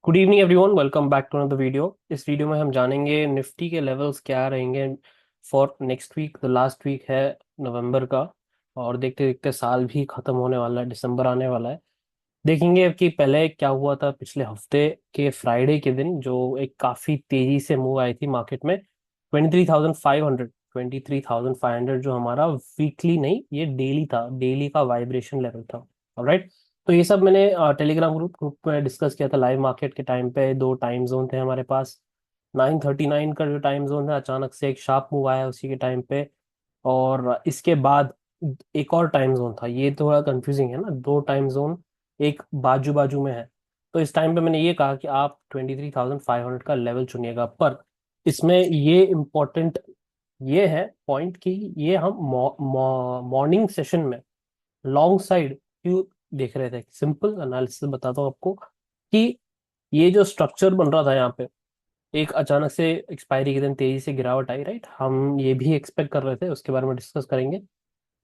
Good evening everyone, welcome back to another video. इस video में हम जानेंगे निफ्टी के लेवल्स क्या रहेंगे for next week. The last week है नवंबर का और देखते देखते साल भी खत्म होने वाला है, दिसंबर आने वाला है। देखेंगे कि पहले क्या हुआ था पिछले हफ्ते के फ्राइडे के दिन, जो एक काफी तेजी से मूव आई थी मार्केट में। 23,500 जो हमारा वीकली नहीं, ये डेली था, डेली का वाइब्रेशन लेवल था। ऑलराइट। तो ये सब मैंने टेलीग्राम ग्रुप में डिस्कस किया था। लाइव मार्केट के टाइम पे दो टाइम जोन थे हमारे पास। 9:39 का जो टाइम जोन है, अचानक से एक शार्प मूव आया उसी के टाइम पे। और इसके बाद एक और टाइम जोन था। ये थोड़ा कंफ्यूजिंग है ना, दो टाइम जोन एक बाजू बाजू में है। तो इस टाइम पे मैंने ये कहा कि आप 23,500 का लेवल चुनिएगा, पर इसमें ये इम्पोर्टेंट ये है पॉइंट कि ये हम मॉर्निंग सेशन में लॉन्ग साइड क्यों देख रहे थे। सिंपल एनालिसिस बताता हूँ आपको कि ये जो स्ट्रक्चर बन रहा था यहाँ पे, एक अचानक से एक्सपायरी के दिन तेजी से गिरावट आई, राइट। हम ये भी एक्सपेक्ट कर रहे थे, उसके बारे में डिस्कस करेंगे।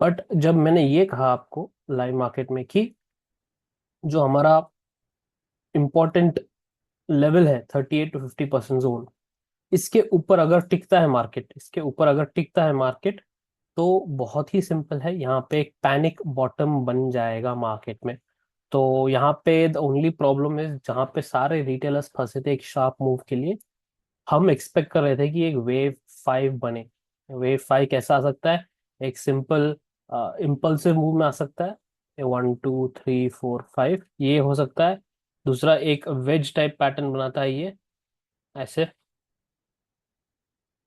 बट जब मैंने ये कहा आपको लाइव मार्केट में कि जो हमारा इम्पोर्टेंट लेवल है 38 to 50% जोन, इसके ऊपर अगर टिकता है मार्केट, इसके ऊपर अगर टिकता है मार्केट, तो बहुत ही सिंपल है, यहाँ पे एक पैनिक बॉटम बन जाएगा मार्केट में। तो यहाँ पे द ओनली प्रॉब्लम है, जहाँ पे सारे रिटेलर्स फंसे थे एक शार्प मूव के लिए, हम एक्सपेक्ट कर रहे थे कि एक वेव 5 बने। वेव 5 कैसा आ सकता है? एक सिंपल इम्पल्सिव मूव में आ सकता है, 1 2 3 4 5 ये हो सकता है। दूसरा एक वेज टाइप पैटर्न बनाता है ये, ऐसे,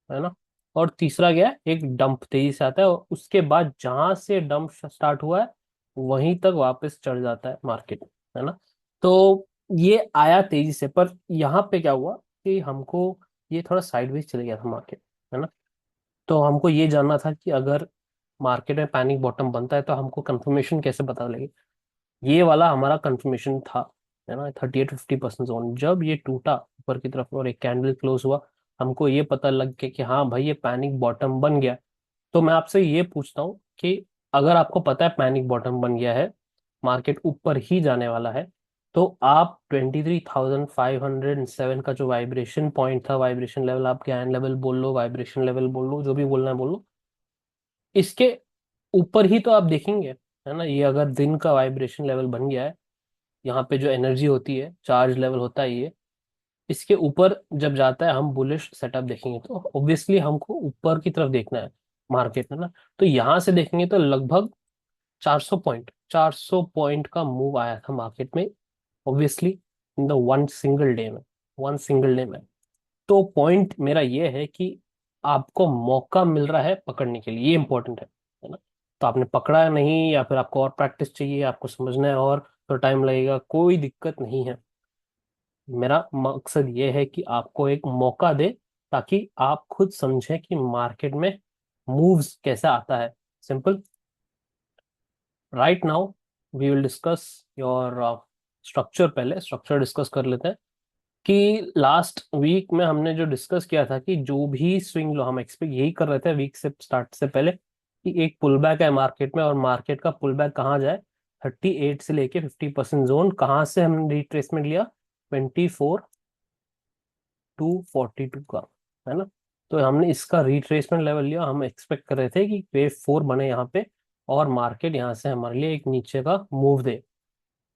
है ना। और तीसरा क्या है? एक डंप तेजी से आता है और उसके बाद जहां से डंप स्टार्ट हुआ है वहीं तक वापस चढ़ जाता है मार्केट, है ना। तो ये आया तेजी से, पर यहाँ पे क्या हुआ कि हमको ये थोड़ा साइडवेज चले गया था मार्केट, है ना। तो हमको ये जानना था कि अगर मार्केट में पैनिक बॉटम बनता है तो हमको कंफर्मेशन कैसे पता लगे। ये वाला हमारा कंफर्मेशन था, है ना। 38 50% जोन जब ये टूटा ऊपर की तरफ और एक कैंडल क्लोज हुआ, हमको ये पता लग गया कि हाँ भाई, ये पैनिक बॉटम बन गया। तो मैं आपसे ये पूछता हूँ कि अगर आपको पता है पैनिक बॉटम बन गया है, मार्केट ऊपर ही जाने वाला है, तो आप 23,507 का जो वाइब्रेशन पॉइंट था, वाइब्रेशन लेवल, आप ज्ञान लेवल बोल लो, वाइब्रेशन लेवल बोल लो, जो भी बोलना है बोल लो, इसके ऊपर ही तो आप देखेंगे, है ना। ये अगर दिन का वाइब्रेशन लेवल बन गया है, यहाँ पे जो एनर्जी होती है, चार्ज लेवल होता है ये, इसके ऊपर जब जाता है हम बुलिश सेटअप देखेंगे, तो ऑब्वियसली हमको ऊपर की तरफ देखना है मार्केट में ना। तो यहाँ से देखेंगे तो लगभग 400 पॉइंट का मूव आया था मार्केट में, obviously in the one single day में, वन सिंगल डे में। तो पॉइंट मेरा ये है कि आपको मौका मिल रहा है पकड़ने के लिए, ये इंपॉर्टेंट है ना। तो आपने पकड़ा नहीं, या फिर आपको और प्रैक्टिस चाहिए, आपको समझना है और तो टाइम लगेगा, कोई दिक्कत नहीं है। मेरा मकसद ये है कि आपको एक मौका दे, ताकि आप खुद समझें कि मार्केट में मूव्स कैसा आता है। Simple. Right now we will discuss your structure. पहले स्ट्रक्चर डिस्कस कर लेते हैं कि लास्ट वीक में हमने जो डिस्कस किया था कि जो भी स्विंग लो, हम एक्सपेक्ट यही कर रहे थे वीक से स्टार्ट से पहले कि एक पुल बैक है मार्केट में, और मार्केट का पुल बैक कहाँ जाए, 38 से लेके 50% जोन। कहाँ से हमने रिट्रेसमेंट लिया? 24 to 42 का, है ना। तो हमने इसका रिट्रेसमेंट लेवल लिया। हम एक्सपेक्ट कर रहे थे कि वेव 4 बने यहाँ पे और मार्केट यहाँ से हमारे लिए एक नीचे का मूव दे।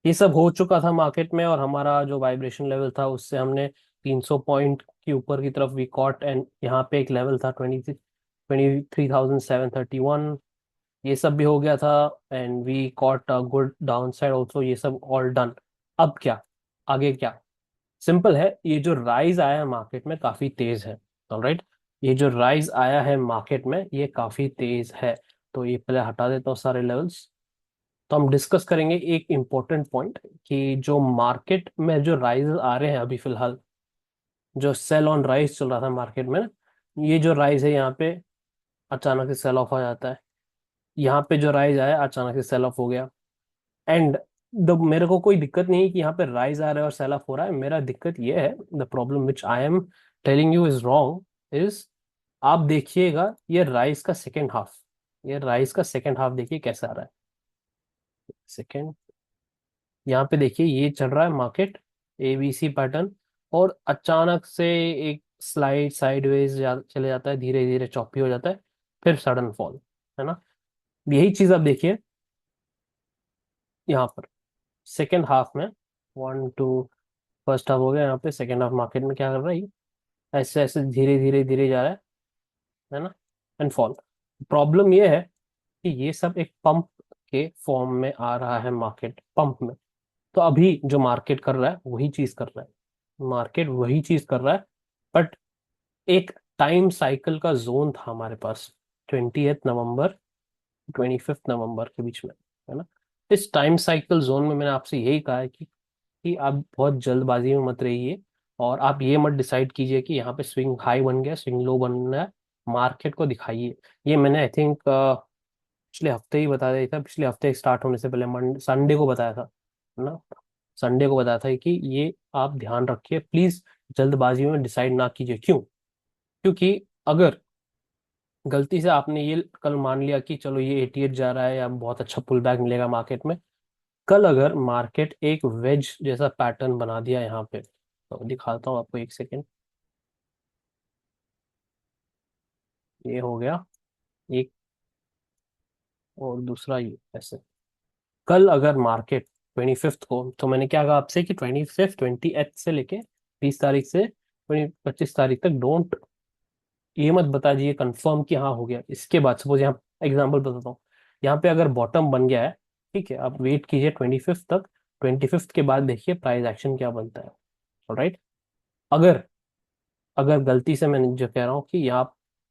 ये सब हो चुका था मार्केट में, और हमारा जो वाइब्रेशन लेवल था उससे हमने 300 पॉइंट की ऊपर की तरफ वी कॉट, एंड यहाँ पे एक लेवल था 23,731, ये सब भी हो गया था। And we caught a good downside also, ये सब ऑल डन। अब क्या? आगे क्या? सिंपल है, ये जो राइज आया है मार्केट में काफी तेज है। ऑलराइट। ये जो राइज आया है मार्केट में ये काफी तेज है। तो ये पहले हटा देता हूँ सारे लेवल्स। तो हम डिस्कस करेंगे एक इम्पोर्टेंट पॉइंट कि जो मार्केट में जो राइज आ रहे हैं अभी फिलहाल, जो सेल ऑन राइज चल रहा था मार्केट में ना, ये जो राइज है यहाँ पे अचानक से सेल ऑफ हो जाता है। यहाँ पे जो राइज आया अचानक से सेल ऑफ हो गया। एंड मेरे को कोई दिक्कत नहीं है कि यहाँ पे राइज आ रहा है और सेल ऑफ हो रहा है। मेरा दिक्कत ये है, the problem which I am telling you is wrong is, आप देखिएगा ये राइज का सेकेंड हाफ, ये राइज का सेकेंड हाफ देखिए कैसा आ रहा है। सेकेंड, यहाँ पे देखिए ये चल रहा है मार्केट, ABC पैटर्न, और अचानक से एक स्लाइड साइडवेज चले जाता है, धीरे धीरे चॉपी हो जाता है, फिर सडन फॉल, है ना। यही चीज आप देखिए यहाँ पर सेकेंड हाफ में, वन टू, फर्स्ट हाफ हो गया, यहाँ पे सेकेंड हाफ मार्केट में क्या कर रहा है ये, ऐसे ऐसे धीरे धीरे धीरे जा रहा है ना, एंड फॉल। प्रॉब्लम ये है कि ये सब एक पंप के फॉर्म में आ रहा है, मार्केट पंप में। तो अभी जो मार्केट कर रहा है वही चीज कर रहा है, मार्केट वही चीज कर रहा है, बट एक टाइम साइकिल का जोन था हमारे पास, 20 नवंबर 25 नवंबर के बीच में, है ना। इस टाइम साइकिल जोन में मैंने आपसे यही कहा है कि आप बहुत जल्दबाजी में मत रहिए, और आप ये मत डिसाइड कीजिए कि यहाँ पे स्विंग हाई बन गया, स्विंग लो बन रहा है, मार्केट को दिखाइए। ये मैंने आई थिंक पिछले हफ्ते ही बता दिया था, पिछले हफ्ते स्टार्ट होने से पहले संडे को बताया था, है ना। संडे को बताया था कि ये आप ध्यान रखिए प्लीज, जल्दबाजी में डिसाइड ना कीजिए। क्यों? क्योंकि अगर गलती से आपने ये कल मान लिया कि चलो ये 88 जा रहा है या बहुत अच्छा पुल बैक मिलेगा मार्केट में, कल अगर मार्केट एक वेज जैसा पैटर्न बना दिया यहाँ पे, तो दिखाता हूँ आपको, एक सेकेंड। ये हो गया एक, और दूसरा ये ऐसे। कल अगर मार्केट 25 को, तो मैंने क्या कहा आपसे कि 25 28 से लेके 20 तारीख से 25 तारीख तक डोंट, ये मत बता दीजिए कंफर्म कि हाँ हो गया, इसके बाद सपोज यहाँ एग्जांपल बताता हूँ, यहाँ पे अगर बॉटम बन गया है, ठीक है, आप वेट कीजिए 25 तक, 25 के बाद देखिए प्राइस एक्शन क्या बनता है। ऑलराइट। अगर अगर गलती से, मैंने जो कह रहा हूँ कि यहाँ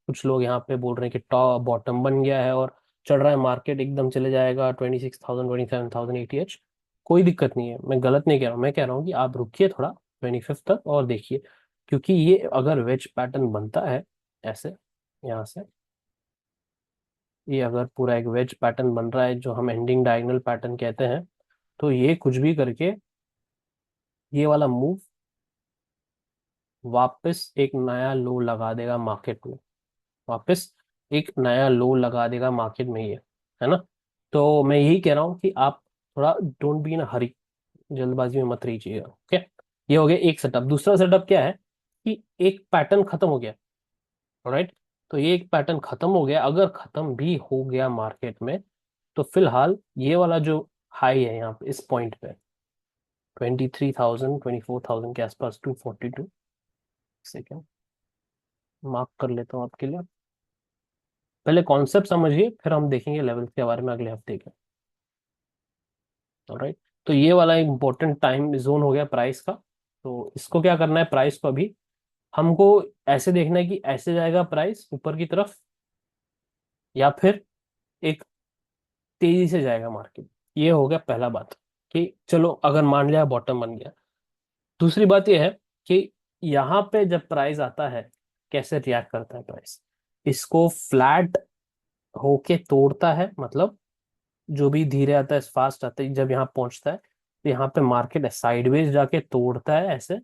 कुछ लोग यहाँ पे बोल रहे हैं कि टॉप बॉटम बन गया है और चढ़ रहा है मार्केट, एकदम चले जाएगा 26,000 27,000 ATH, कोई दिक्कत नहीं है, मैं गलत नहीं कह रहा हूँ, मैं कह रहा हूँ कि आप रुकिए थोड़ा 25 तक और देखिए। क्योंकि ये अगर वेज पैटर्न बनता है ऐसे, यहाँ से, ये अगर पूरा एक वेज पैटर्न बन रहा है जो हम एंडिंग डायगोनल पैटर्न कहते हैं, तो ये कुछ भी करके ये वाला मूव वापस एक नया लो लगा देगा मार्केट में, वापस एक नया लो लगा देगा मार्केट में ये, है ना। तो मैं यही कह रहा हूँ कि आप थोड़ा डोंट बी इन हरी, जल्दबाजी में मत रहिएगा। ओके, ये हो गया एक सेटअप। दूसरा सेटअप क्या है कि एक पैटर्न खत्म हो गया, राइट। तो ये एक पैटर्न खत्म हो गया, अगर खत्म भी हो गया मार्केट में, तो फिलहाल ये वाला जो हाई है यहाँ पे इस पॉइंट पे, 23,000 24,000 के आसपास, 242, सेकेंड मार्क कर लेता हूँ आपके लिए। पहले कॉन्सेप्ट समझिए, फिर हम देखेंगे लेवल के बारे में अगले हफ्ते के। ऑलराइट। तो ये वाला इंपॉर्टेंट टाइम जोन हो गया प्राइस का। तो इसको क्या करना है, प्राइस को अभी हमको ऐसे देखना है कि ऐसे जाएगा प्राइस ऊपर की तरफ, या फिर एक तेजी से जाएगा मार्केट। ये हो गया पहला बात, कि चलो अगर मान लिया बॉटम बन गया। दूसरी बात ये है कि यहाँ पे जब प्राइस आता है, कैसे रिएक्ट करता है प्राइस, इसको फ्लैट होके तोड़ता है, मतलब जो भी धीरे आता है फास्ट आता है, जब यहाँ पहुंचता है तो यहाँ पे मार्केट साइडवेज जाके तोड़ता है ऐसे,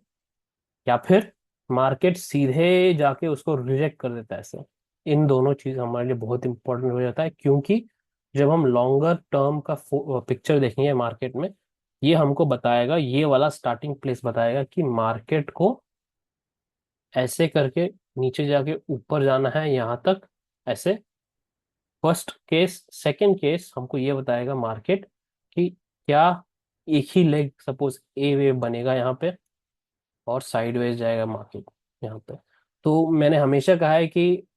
या फिर मार्केट सीधे जाके उसको रिजेक्ट कर देता है ऐसे। इन दोनों चीज हमारे लिए बहुत इंपॉर्टेंट हो जाता है, क्योंकि जब हम लॉन्गर टर्म का पिक्चर देखेंगे मार्केट में, ये हमको बताएगा, ये वाला स्टार्टिंग प्लेस बताएगा कि मार्केट को ऐसे करके नीचे जाके ऊपर जाना है यहाँ तक, ऐसे फर्स्ट केस। सेकंड केस हमको ये बताएगा मार्केट कि क्या एक ही लेग सपोज ए वेव बनेगा यहाँ पे और साइडवेज जाएगा मार्केट यहाँ पे। तो मैंने हमेशा कहा है कि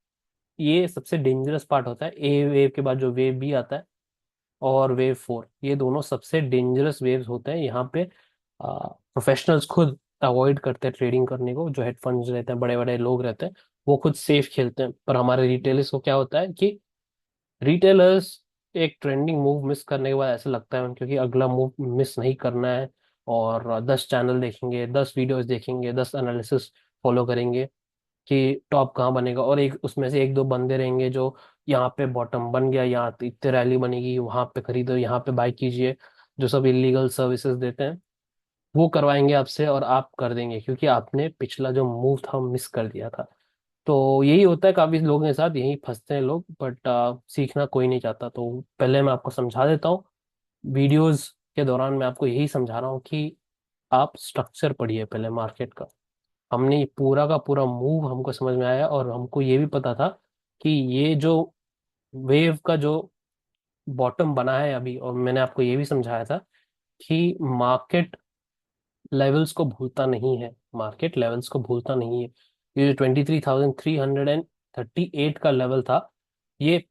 ये सबसे डेंजरस पार्ट होता है, ए वेव के बाद जो वेव बी आता है और वेव 4, ये दोनों सबसे डेंजरस वेव्स होते हैं यहाँ पे। प्रोफेशनल्स खुद अवॉइड करते हैं ट्रेडिंग करने को, जो हेड फंड्स रहते हैं, बड़े बड़े लोग रहते हैं, वो खुद सेफ खेलते हैं। पर हमारे रिटेलर्स को क्या होता है कि रिटेलर्स एक ट्रेंडिंग मूव मिस करने के बाद ऐसा लगता है उनको कि अगला मूव मिस नहीं करना है, और 10 चैनल देखेंगे, 10 वीडियोस देखेंगे, 10 एनालिसिस फॉलो करेंगे कि टॉप कहाँ बनेगा, और एक उसमें से एक दो बंदे रहेंगे जो यहाँ पे बॉटम बन गया, यहाँ तो इतने रैली बनेगी, वहां पे खरीदो, यहाँ पे बाई कीजिए, जो सब इलीगल सर्विसेज देते हैं वो करवाएंगे आपसे, और आप कर देंगे क्योंकि आपने पिछला जो मूव था मिस कर दिया था। तो यही होता है काफी लोगों के साथ, यही फंसते हैं लोग, बट सीखना कोई नहीं चाहता। तो पहले मैं आपको समझा देता हूँ, वीडियोस के दौरान मैं आपको यही समझा रहा हूँ कि आप स्ट्रक्चर पढ़िए पहले मार्केट का। हमने ये पूरा का पूरा मूव हमको समझ में आया, और हमको ये भी पता था कि ये जो वेव का जो बॉटम बना है अभी, और मैंने आपको ये भी समझाया था कि मार्केट लेवल्स को भूलता नहीं है, मार्केट लेवल्स को भूलता नहीं है। ये जो 23,338 का लेवल था, ये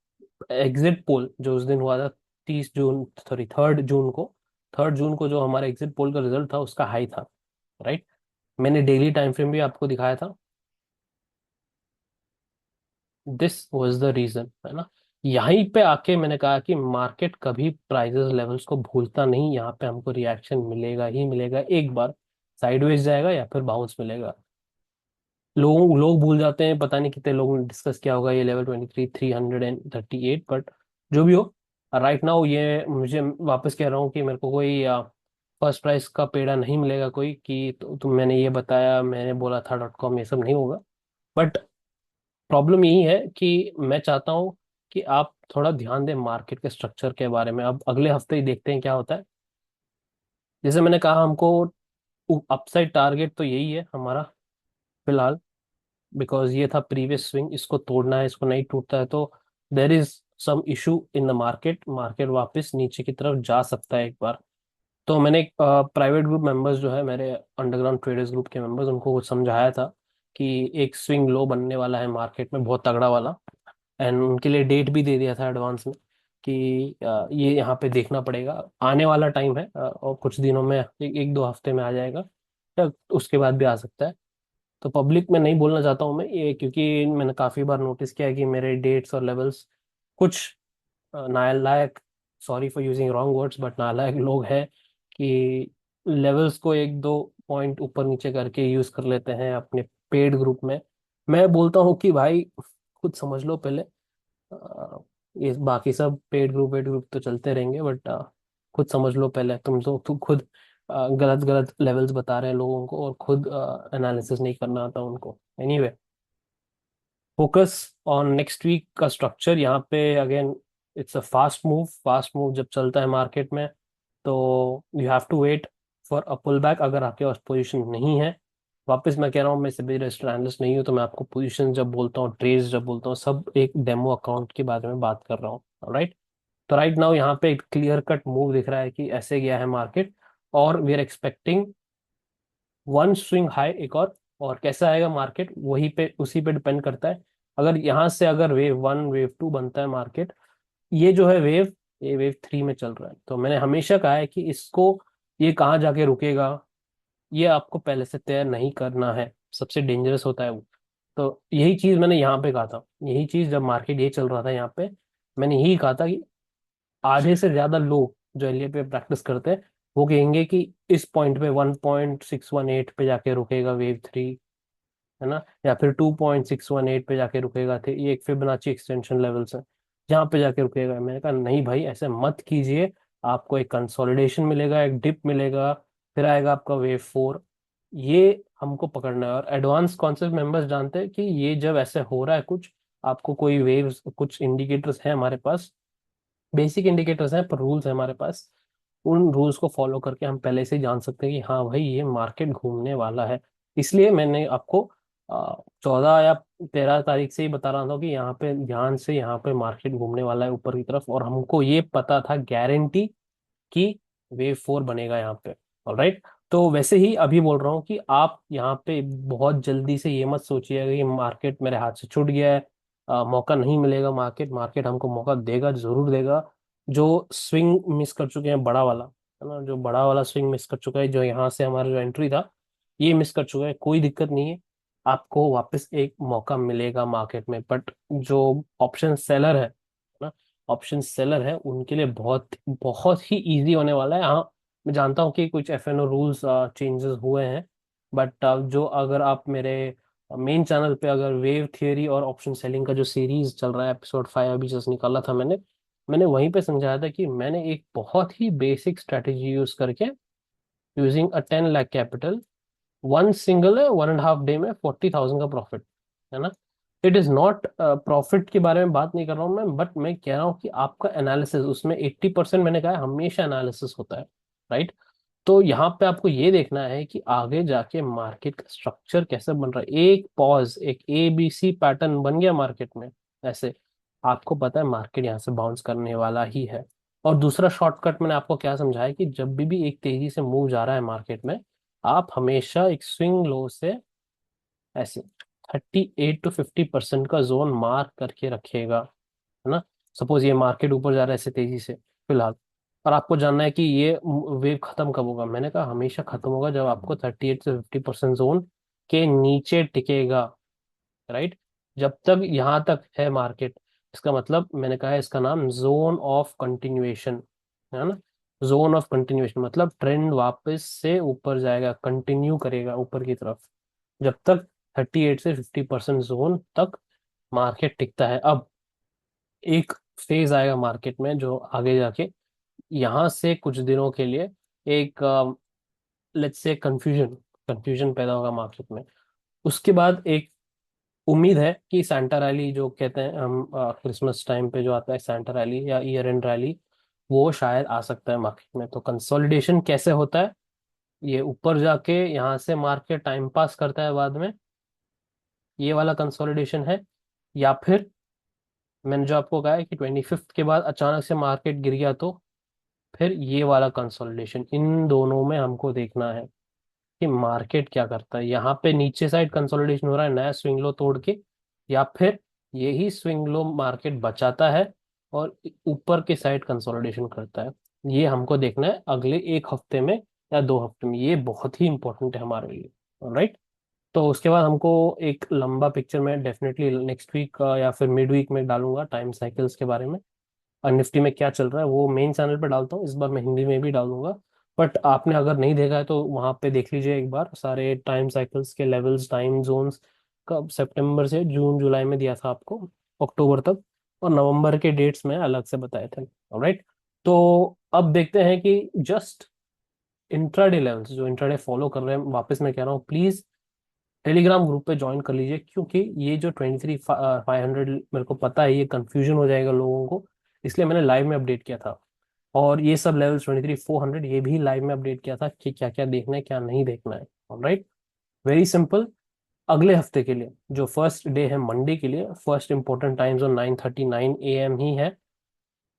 एग्जिट पोल जो उस दिन हुआ था 30 जून, सॉरी 3 जून को, 3 जून को जो हमारा एग्जिट पोल का रिजल्ट था उसका हाई था, राइट। मैंने डेली टाइम फ्रेम भी आपको दिखाया था। दिस वाज द रीजन, है ना। यहीं पे आके मैंने कहा कि मार्केट कभी प्राइजेस लेवल्स को भूलता नहीं, यहाँ पे हमको रिएक्शन मिलेगा ही मिलेगा, एक बार साइडवेज जाएगा या फिर बाउंस मिलेगा। लोग लोग भूल जाते हैं, पता नहीं कितने लोगों ने डिस्कस किया होगा ये लेवल 23,338, बट जो भी हो, राइट नाउ ये मुझे वापस कह रहा हूँ कि मेरे को कोई फर्स्ट प्राइज का पेड़ा नहीं मिलेगा कोई, कि तुम मैंने ये बताया, मैंने बोला था .com, ये सब नहीं होगा। बट प्रॉब्लम यही है कि मैं चाहता हूँ कि आप थोड़ा ध्यान दें मार्केट के स्ट्रक्चर के बारे में। अब अगले हफ्ते ही देखते हैं क्या होता है। जैसे मैंने कहा, हमको अपसाइड टारगेट तो यही है हमारा फिलहाल, बिकॉज ये था प्रीवियस स्विंग, इसको तोड़ना है, इसको नहीं टूटता है तो there is some issue in the market, market वापस नीचे की तरफ जा सकता है एक बार। तो मैंने प्राइवेट ग्रुप मेंबर्स जो है मेरे, अंडरग्राउंड ट्रेडर्स ग्रुप के मेंबर्स, उनको कुछ समझाया था कि एक स्विंग लो बनने वाला है मार्केट में, बहुत तगड़ा वाला। एंड उनके लिए डेट भी दे दिया था एडवांस में कि ये यहाँ पे देखना पड़ेगा, आने वाला टाइम है, और कुछ दिनों में, एक दो हफ्ते में आ जाएगा, या उसके बाद भी आ सकता है। तो पब्लिक में नहीं बोलना चाहता हूँ मैं ये, क्योंकि मैंने काफी बार नोटिस किया है कि मेरे डेट्स और लेवल्स कुछ नालायक, sorry for using wrong words, but नालायक लोग हैं कि लेवल्स को एक दो पॉइंट ऊपर नीचे करके यूज कर लेते हैं अपने पेड ग्रुप में। मैं बोलता हूँ कि भाई खुद समझ लो पहले। ये बाकी सब पेड ग्रुप तो चलते रहेंगे, बट खुद समझ लो पहले। तुम खुद गलत गलत लेवल्स बता रहे हैं लोगों को, और खुद एनालिसिस नहीं करना आता उनको। Anyway, focus on next week का स्ट्रक्चर। यहाँ पे again it's a fast move, fast move जब चलता है मार्केट में तो you have to wait for a pull back, अगर आपके पास पोजीशन नहीं है। वापस मैं कह रहा हूँ, मैं सभी रजिस्टर एनालिस्ट नहीं हूँ, तो मैं आपको पोजीशन जब बोलता हूँ, ट्रेड्स जब बोलता हूँ, सब एक डेमो अकाउंट के बारे में बात कर रहा हूँ, राइट। तो राइट नाउ यहाँ पे एक क्लियर कट मूव दिख रहा है कि ऐसे गया है मार्केट, और we are expecting one swing high एक और कैसा आएगा मार्केट वही पे, उसी पे डिपेंड करता है। अगर यहाँ से अगर वेव वन वेव टू बनता है मार्केट, ये जो है वेव, ये वेव थ्री में चल रहा है, तो मैंने हमेशा कहा है कि इसको, ये कहाँ जाके रुकेगा ये आपको पहले से तय नहीं करना है, सबसे डेंजरस होता है वो। तो यही चीज मैंने यहाँ पे कहा था, यही चीज जब मार्केट ये चल रहा था यहाँ पे, मैंने यही कहा था कि आधे से ज्यादा लोग जो एलए पे प्रैक्टिस करते हैं वो कहेंगे कि इस पॉइंट पे 1.618 पे जाके रुकेगा वेव थ्री, है ना, या फिर 2.618 पे जाके रुकेगा थे, ये एक फिबोनाची एक्सटेंशन लेवल्स है, जहाँ पे जाके रुकेगा। मैंने कहा नहीं भाई, ऐसे मत कीजिए, आपको एक कंसोलिडेशन मिलेगा, एक डिप मिलेगा, फिर आएगा आपका वेव फोर। ये हमको पकड़ना है, और एडवांस कॉन्सेप्ट मेंबर्स जानते हैं कि ये जब ऐसे हो रहा है कुछ, आपको कोई वेव्स, कुछ इंडिकेटर्स हैं हमारे पास, बेसिक इंडिकेटर्स हैं, पर रूल्स है हमारे पास। उन रूल्स को फॉलो करके हम पहले से ही जान सकते हैं कि हाँ भाई ये मार्केट घूमने वाला है। इसलिए मैंने आपको 14 या 13 तारीख से ही बता रहा था कि यहाँ पे ध्यान से, यहाँ पे मार्केट घूमने वाला है ऊपर की तरफ, और हमको ये पता था गारंटी कि वेव फोर बनेगा यहाँ पे। ऑलराइट। तो वैसे ही अभी बोल रहा हूँ कि आप यहाँ पे बहुत जल्दी से ये मत सोचिएगा कि मार्केट मेरे हाथ से छूट गया है, मौका नहीं मिलेगा, मार्केट मार्केट हमको मौका देगा, जरूर देगा। जो स्विंग मिस कर चुके हैं बड़ा वाला, है ना, जो बड़ा वाला स्विंग मिस कर चुका है, जो यहाँ से हमारा जो एंट्री था ये मिस कर चुका है, कोई दिक्कत नहीं है, आपको वापस एक मौका मिलेगा मार्केट में। बट जो ऑप्शन सेलर है ना, ऑप्शन सेलर है उनके लिए बहुत बहुत ही इजी होने वाला है। हाँ, मैं जानता हूँ कि कुछ एफएनओ रूल्स चेंजेस हुए हैं, बट जो अगर आप मेरे मेन चैनल पे अगर वेव थियरी और ऑप्शन सेलिंग का जो सीरीज चल रहा है, एपिसोड 5 अभी जस्ट निकाला था मैंने, मैंने वहीं पे समझाया था कि मैंने एक बहुत ही बेसिक स्ट्रेटेजी यूज करके, using a 10 lakh capital, one single 1.5 day में 40,000 का प्रॉफिट, है ना। इट इज नॉट प्रॉफिट के बारे में बात नहीं कर रहा हूँ मैं, बट मैं कह रहा हूँ कि आपका एनालिसिस उसमें 80%, मैंने कहा है, हमेशा एनालिसिस होता है, राइट। तो यहाँ पे आपको ये देखना है कि आगे जाके मार्केट का स्ट्रक्चर कैसे बन रहा है। एक पॉज, एक ABC पैटर्न बन गया मार्केट में ऐसे, आपको पता है मार्केट यहाँ से बाउंस करने वाला ही है। और दूसरा शॉर्टकट मैंने आपको क्या समझाया कि जब भी एक तेजी से मूव जा रहा है मार्केट में, आप हमेशा एक स्विंग लो से ऐसे 38 to 50% का जोन मार्क करके रखिएगा, है ना। सपोज ये मार्केट ऊपर जा रहा है ऐसे तेजी से फिलहाल, और आपको जानना है कि ये वेव खत्म कब होगा। मैंने कहा हमेशा खत्म होगा जब आपको 38 से 50% जोन के नीचे टिकेगा, राइट। जब तक यहाँ तक है मार्केट, इसका मतलब मैंने कहा है इसका नाम जोन ऑफ कंटिन्यूएशन, है ना। जोन ऑफ कंटिन्यूएशन मतलब ट्रेंड वापस से ऊपर जाएगा, कंटिन्यू करेगा ऊपर की तरफ, जब तक 38 से 50% जोन तक मार्केट टिकता है। अब एक फेज आएगा मार्केट में जो आगे जाके यहाँ से कुछ दिनों के लिए एक लेट्स से कंफ्यूजन कंफ्यूजन पैदा होगा मार्केट में। उसके बाद एक उम्मीद है कि सैंटा रैली जो कहते हैं हम, क्रिसमस टाइम पे जो आता है सैंटा रैली या ईयर एंड रैली, वो शायद आ सकता है मार्केट में। तो कंसोलिडेशन कैसे होता है, ये ऊपर जाके यहाँ से मार्केट टाइम पास करता है बाद में, ये वाला कंसोलिडेशन है। या फिर मैंने जो आपको कहा है कि 25th के बाद अचानक से मार्केट गिर गया, तो फिर ये वाला कंसोलिडेशन। इन दोनों में हमको देखना है कि मार्केट क्या करता है। यहाँ पे नीचे साइड कंसोलिडेशन हो रहा है नया स्विंग लो तोड़ के, या फिर यही स्विंग लो मार्केट बचाता है और ऊपर के साइड कंसोलिडेशन करता है। ये हमको देखना है अगले एक हफ्ते में या 2 हफ्ते में। ये बहुत ही इंपॉर्टेंट है हमारे लिए, राइट। तो उसके बाद हमको एक लंबा पिक्चर में डेफिनेटली नेक्स्ट वीक या फिर मिड वीक में डालूंगा टाइम साइकिल्स के बारे में, और निफ्टी में क्या चल रहा है वो मेन चैनल पे डालता हूँ। इस बार मैं हिंदी में भी डाल दूंगा, बट आपने अगर नहीं देखा है तो वहाँ पे देख लीजिए एक बार सारे टाइम साइकिल्स के लेवल्स, टाइम जोन्स। कब सितंबर से जून जुलाई में दिया था आपको, अक्टूबर तक, और नवंबर के डेट्स में अलग से बताए थे, राइट। तो अब देखते हैं कि जस्ट इंट्राडे लेवल्स, जो इंट्राडे फॉलो कर रहे हैं, वापस मैं कह रहा हूँ प्लीज टेलीग्राम ग्रुप पे ज्वाइन कर लीजिए, क्योंकि ये जो 23,500 मेरे को पता है ये कंफ्यूजन हो जाएगा लोगों को, इसलिए मैंने लाइव में अपडेट किया था। और ये सब लेवल्स 23,400 ये भी लाइव में अपडेट किया था कि क्या क्या देखना है क्या नहीं देखना है, राइट। Very simple. अगले हफ्ते के लिए जो फर्स्ट डे है मंडे के लिए, first important time zone 9:39 AM ही है।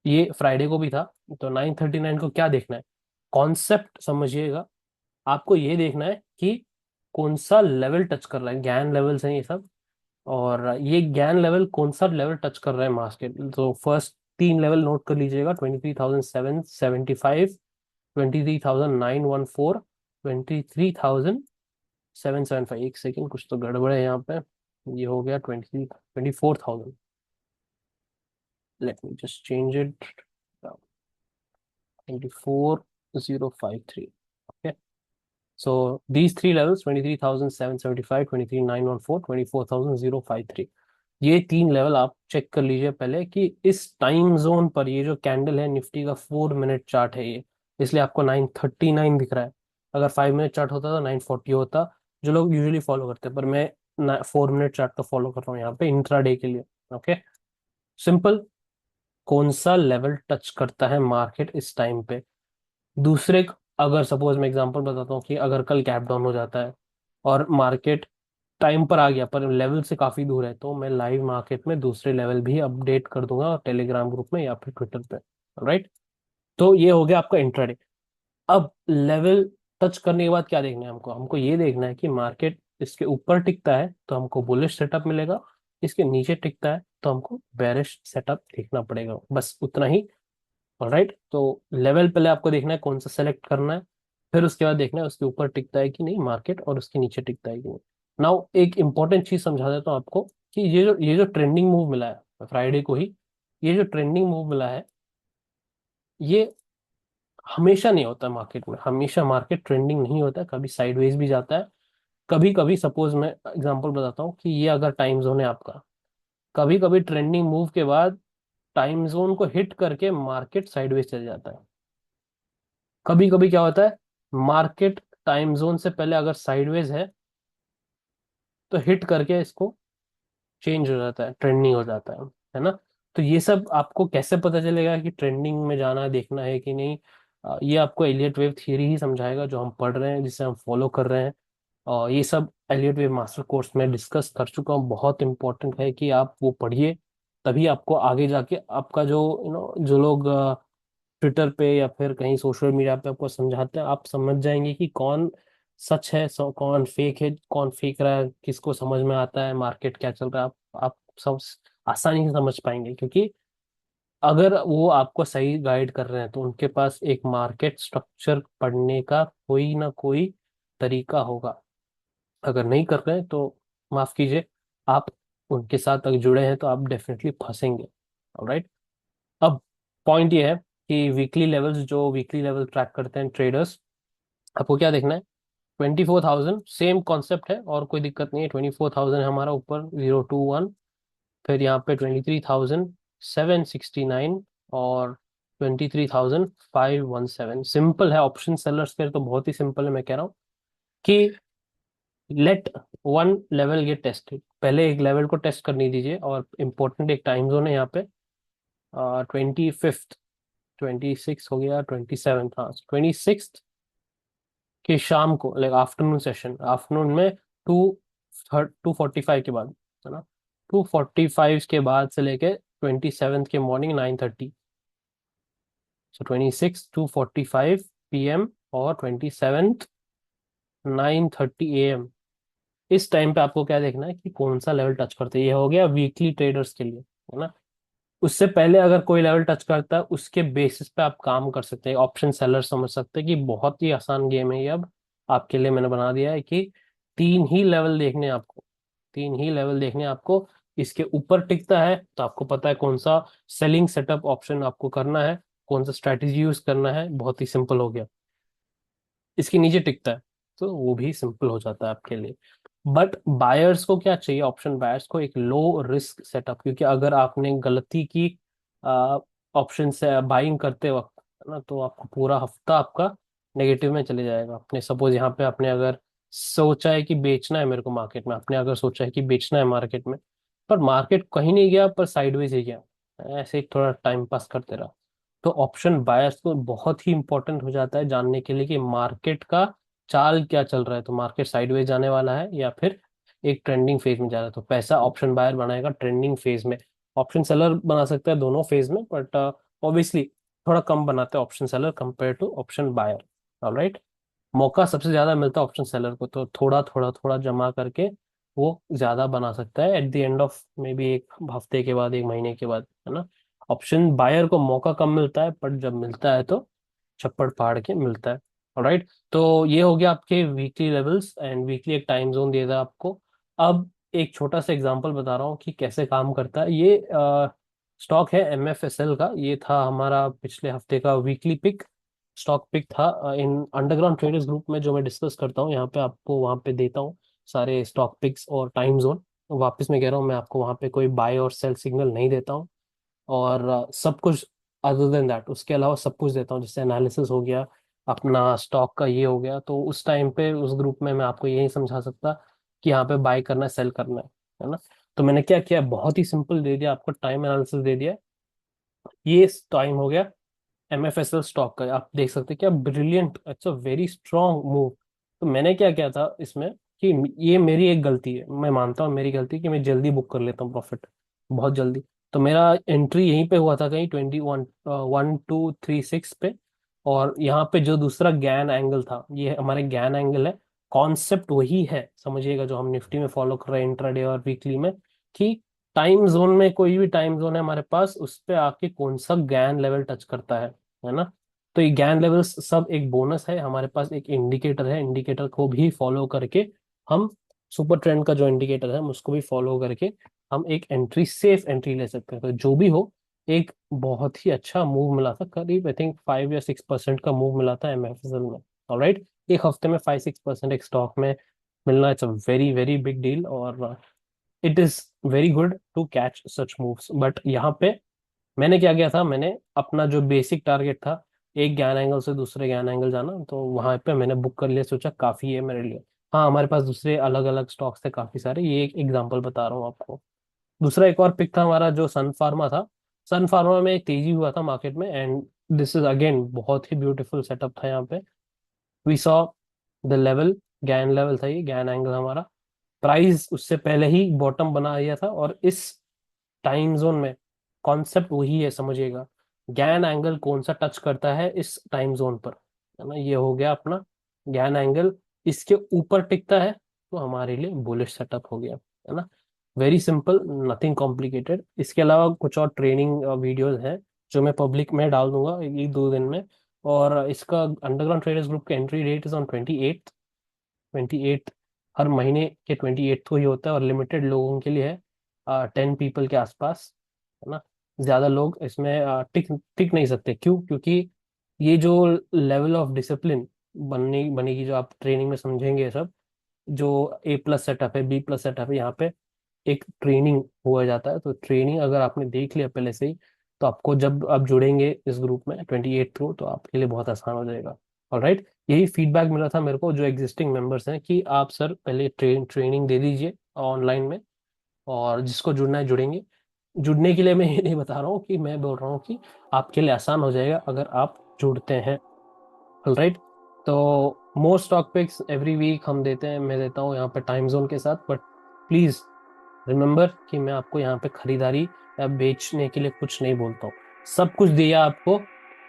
ये फ्राइडे को भी था। तो 9:39 को क्या देखना है, कॉन्सेप्ट समझिएगा। आपको ये देखना है कि कौन सा लेवल टच कर रहा है, गैन लेवल्स हैं ये सब, और ये ज्ञान लेवल कौन सा लेवल टच कर रहा है मार्केट। तो फर्स्ट 3 लेवल नोट कर लीजिएगा, 23,775, 23,914, 23,775। एक सेकेंड, कुछ तो गड़बड़ है यहाँ पे। ये हो गया 24,000। Let me just change it, 24,053। So these 3 levels, 23,775, 23,914, 24,053, ये 3 लेवल आप चेक कर लीजिए पहले कि इस टाइम जोन पर ये जो कैंडल है निफ्टी का 4 मिनट चार्ट है ये, इसलिए आपको 9:39 दिख रहा है। अगर 5 मिनट चार्ट होता तो 9:40 होता, जो लोग यूजुअली फॉलो करते हैं, पर मैं 4 मिनट चार्ट का फॉलो कर रहा हूँ यहाँ पे इंट्राडे के लिए। Okay, simple. कौन सा लेवल टच करता है मार्केट इस टाइम पे। दूसरे, अगर सपोज मैं एग्जांपल बताता हूँ कि अगर कल गैप डाउन हो जाता है और मार्केट टाइम पर आ गया पर लेवल से काफी दूर है, तो मैं लाइव मार्केट में दूसरे लेवल भी अपडेट कर दूंगा टेलीग्राम ग्रुप में या फिर ट्विटर पे, राइट। तो ये हो गया आपका इंट्राडे। अब लेवल टच करने के बाद क्या देखना है हमको, हमको ये देखना है कि मार्केट इसके ऊपर टिकता है तो हमको बुलिश सेटअप मिलेगा, इसके नीचे टिकता है तो हमको बेरिश सेटअप देखना पड़ेगा, बस उतना ही। राइट, तो लेवल पहले आपको देखना है कौन सा सेलेक्ट करना है, फिर उसके बाद देखना है उसके ऊपर टिकता है कि नहीं मार्केट और उसके नीचे टिकता है कि नहीं। नाउ एक इंपॉर्टेंट चीज समझा देता हूँ आपको कि ये जो ट्रेंडिंग मूव मिला है फ्राइडे को ही, ये जो ट्रेंडिंग मूव मिला है ये हमेशा नहीं होता मार्केट में। हमेशा मार्केट ट्रेंडिंग नहीं होता है, कभी साइडवेज भी जाता है। कभी कभी सपोज मैं एग्जांपल बताता हूँ कि ये अगर टाइम जोन है आपका, कभी कभी ट्रेंडिंग मूव के बाद टाइम जोन को हिट करके मार्केट साइडवेज चल जाता है। कभी कभी क्या होता है, मार्केट टाइम जोन से पहले अगर साइडवेज तो हिट करके इसको चेंज हो जाता है, ट्रेंडिंग हो जाता है ना। तो ये सब आपको कैसे पता चलेगा कि ट्रेंडिंग में जाना देखना है कि नहीं। ये आपको एलियट वेव थियरी ही समझाएगा जो हम पढ़ रहे हैं, जिसे हम फॉलो कर रहे हैं। और ये सब एलियट वेव मास्टर कोर्स में डिस्कस कर चुका हूँ। बहुत इंपॉर्टेंट है कि आप वो पढ़िए, तभी आपको आगे जाके आपका जो जो लोग ट्विटर पे या फिर कहीं सोशल मीडिया पे आपको समझाते हैं, आप समझ जाएंगे कि कौन सच है, कौन फेक है, कौन फेक रहा है, किसको समझ में आता है मार्केट क्या चल रहा है। आप सब आसानी से समझ पाएंगे, क्योंकि अगर वो आपको सही गाइड कर रहे हैं तो उनके पास एक मार्केट स्ट्रक्चर पढ़ने का कोई ना कोई तरीका होगा। अगर नहीं कर रहे हैं तो माफ कीजिए, आप उनके साथ अगर जुड़े हैं तो आप डेफिनेटली फंसेंगे। ऑलराइट। अब पॉइंट ये है कि वीकली लेवल्स, जो वीकली लेवल ट्रैक करते हैं ट्रेडर्स, आपको क्या देखना है? 24,000 सेम कॉन्सेप्ट है और कोई दिक्कत नहीं है। 24,000 है हमारा ऊपर, 0 to 1। फिर यहाँ पे 23,769 और 23,517। सिंपल है, ऑप्शन सेलर्स के लिए तो बहुत ही सिंपल है। मैं कह रहा हूँ कि let one level get tested, पहले एक लेवल को टेस्ट करने दीजिए। और इम्पोर्टेंट एक टाइम जोन है यहाँ पे, 25th, 26 हो गया, 27, हाँ 26 के शाम को, लाइक आफ्टरनून सेशन, आफ्टरनून में 2:45 के बाद, है ना। 2:45 के बाद से लेके 27 के मॉर्निंग 9:30। सो 26 2:45 PM और 27 9:30 AM। इस टाइम पे आपको क्या देखना है कि कौन सा लेवल टच करते हैं। ये हो गया वीकली ट्रेडर्स के लिए, है ना। उससे पहले अगर कोई लेवल टच करता है, उसके बेसिस पे आप काम कर सकते हैं। ऑप्शन सेलर समझ सकते हैं कि बहुत ही आसान गेम है ये। अब आपके लिए मैंने बना दिया है कि तीन ही लेवल देखने हैं आपको, तीन ही लेवल देखने हैं आपको। इसके ऊपर टिकता है तो आपको पता है कौन सा सेलिंग सेटअप ऑप्शन आपको करना है, कौन सा स्ट्रैटेजी यूज करना है। बहुत ही सिंपल हो गया। इसके नीचे टिकता है तो वो भी सिंपल हो जाता है आपके लिए। बट बायर्स को क्या चाहिए? ऑप्शन बायर्स को एक लो रिस्क सेटअप, क्योंकि अगर आपने गलती की ऑप्शन से बाइंग करते वक्त, है ना, तो आपको पूरा हफ्ता आपका नेगेटिव में चले जाएगा। आपने सपोज यहाँ पे आपने अगर सोचा है कि बेचना है मेरे को मार्केट में, आपने अगर सोचा है कि बेचना है मार्केट में, पर मार्केट कहीं नहीं गया, पर साइडवेज ही गया, ऐसे ही थोड़ा टाइम पास करते रहा, तो ऑप्शन बायर्स को बहुत ही इंपॉर्टेंट हो जाता है जानने के लिए कि मार्केट का चाल क्या चल रहा है। तो मार्केट साइडवेज जाने वाला है या फिर एक ट्रेंडिंग फेज में जा रहा है, तो पैसा ऑप्शन बायर बनाएगा ट्रेंडिंग फेज में। ऑप्शन सेलर बना सकता है दोनों फेज में, बट ऑब्वियसली थोड़ा कम बनाते हैं option seller compare to option buyer. Alright. मौका सबसे ज्यादा मिलता है ऑप्शन सेलर को, तो थोड़ा थोड़ा थोड़ा जमा करके वो ज्यादा बना सकता है at the end of may be एक हफ्ते के बाद, एक महीने के बाद, है ना। ऑप्शन बायर को मौका कम मिलता है, बट जब मिलता है तो छप्पड़ फाड़ के मिलता है। ऑलराइट। तो ये हो गया आपके वीकली लेवल्स एंड वीकली एक टाइम जोन दिया था आपको। अब एक छोटा सा एग्जांपल बता रहा हूँ कि कैसे काम करता है ये। स्टॉक है MFSL का, ये था हमारा पिछले हफ्ते का वीकली पिक, स्टॉक पिक था इन अंडरग्राउंड ट्रेडर्स ग्रुप में, जो मैं डिस्कस करता हूँ यहाँ पे, आपको वहाँ पे देता हूँ सारे स्टॉक पिक्स और टाइम जोन। वापस मैं कह रहा हूँ, मैं आपको वहाँ पे कोई बाय और सेल सिग्नल नहीं देता हूँ। और सब कुछ अदर देन दैट, उसके अलावा सब कुछ देता हूँ, जैसे एनालिसिस हो गया, अपना स्टॉक का ये हो गया। तो उस टाइम पे उस ग्रुप में मैं आपको यही समझा सकता कि यहाँ पे बाय करना है, सेल करना है ना। तो मैंने क्या किया, बहुत ही सिंपल दे दिया आपको, टाइम एनालिसिस दे दिया। ये टाइम हो गया MFSL स्टॉक का, आप देख सकते हैं क्या brilliant, it's a very strong move. तो मैंने क्या किया था इसमें कि ये मेरी एक गलती है, मैं मानता हूँ मेरी गलती कि मैं जल्दी बुक कर लेता हूँ प्रॉफिट, बहुत जल्दी। तो मेरा एंट्री यहीं पे हुआ था कहीं 21, 1236 पे। और यहाँ पे जो दूसरा गैन एंगल था, ये हमारे गैन एंगल है। कॉन्सेप्ट वही है, समझिएगा, जो हम निफ्टी में फॉलो कर रहे हैं इंट्राडे और वीकली में, कि टाइम जोन में, कोई भी टाइम जोन है हमारे पास, उस पे आके कौन सा गैन लेवल टच करता है ना। तो ये गैन लेवल्स सब एक बोनस है हमारे पास, एक इंडिकेटर है, इंडिकेटर को भी फॉलो करके हम, सुपर ट्रेंड का जो इंडिकेटर है हम उसको भी फॉलो करके हम एक एंट्री, सेफ एंट्री ले सकते हैं। तो जो भी हो, एक बहुत ही अच्छा मूव मिला था, करीब आई थिंक 5 या 6% का मूव मिला था MFSL में। ऑलराइट। एक हफ्ते में 5-6% एक स्टॉक में मिलना, it's a very very big deal. और it is very good to catch such moves. But यहाँ पे मैंने क्या किया था, मैंने अपना जो बेसिक टारगेट था, एक ज्ञान एंगल से दूसरे ज्ञान एंगल जाना, तो वहां पे मैंने बुक कर लिया, सोचा काफी है मेरे लिए। हाँ, हमारे पास दूसरे अलग अलग स्टॉक्स थे काफी सारे, ये एक एग्जांपल बता रहा हूँ आपको। दूसरा एक और पिक था हमारा जो सन फार्मा था। सन फार्मा में एक तेजी हुआ था मार्केट में, एंड दिस इज अगेन बहुत ही ब्यूटीफुल सेटअप था यहाँ पे। We saw the level, Gann level था ये, गैन एंगल हमारा। प्राइस उससे पहले ही बॉटम बना दिया था, और इस टाइम जोन में कॉन्सेप्ट वही है, समझिएगा। गैन एंगल कौन सा टच करता है इस टाइम जोन पर, है ना, ये हो गया अपना गैन एंगल। इसके ऊपर टिकता है तो हमारे लिए बुलिश सेटअप हो गया, है ना। Very simple, nothing complicated. इसके अलावा कुछ और ट्रेनिंग वीडियोस हैं जो मैं पब्लिक में डाल दूंगा एक दो दिन में। और इसका अंडरग्राउंड ट्रेडर्स ग्रुप का entry date is on 28th। 28th, हर महीने के 28th को ही होता है, और लिमिटेड लोगों के लिए है, 10 पीपल के आसपास, है ना। ज्यादा लोग इसमें टिक टिक नहीं सकते। क्यों? क्योंकि ये जो लेवल ऑफ डिसिप्लिन बनेगी, जो आप ट्रेनिंग में समझेंगे सब, जो A+ सेटअप है, B+ सेटअप है, यहाँ पे एक ट्रेनिंग हुआ जाता है। तो ट्रेनिंग अगर आपने देख लिया पहले से ही, तो आपको जब आप जुड़ेंगे इस ग्रुप में 28 को, तो आपके लिए बहुत आसान हो जाएगा। ऑलराइट, यही फीडबैक मिला था मेरे को जो एग्जिस्टिंग मेंबर्स हैं, कि आप सर पहले ट्रेनिंग दे दीजिए ऑनलाइन में, और जिसको जुड़ना है जुड़ेंगे। जुड़ने के लिए मैं ये नहीं बता रहा हूँ, कि मैं बोल रहा हूँ कि आपके लिए आसान हो जाएगा अगर आप जुड़ते हैं। राइट। तो मोर स्टॉक पिक्स एवरी वीक हम देते हैं, मैं देता हूँ यहाँ पे टाइम जोन के साथ। बट प्लीज रिमेंबर कि मैं आपको यहाँ पे खरीदारी या बेचने के लिए कुछ नहीं बोलता हूँ। सब कुछ दिया आपको,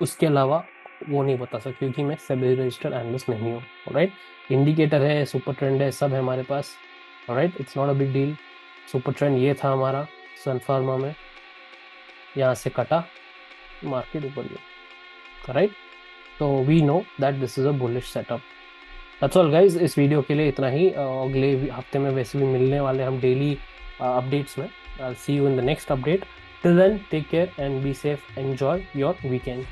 उसके अलावा वो नहीं बता सकता, क्योंकि मैं सेबी रजिस्टर्ड एनालिस्ट नहीं हूँ। राइट। इंडिकेटर है, सुपर ट्रेंड है, सब है हमारे पास। Right, it's not a big deal. Super trend ये था हमारा सन फार्मा में, यहाँ से कटा, मार्केट ऊपर गया। राइट। तो we know that this is a bullish setup. That's all guys, इस वीडियो के लिए इतना ही। अगले हफ्ते में वैसे भी मिलने वाले हम डेली अपडेट्स में। I see you in the next update. Till then, take care and be safe, enjoy your weekend.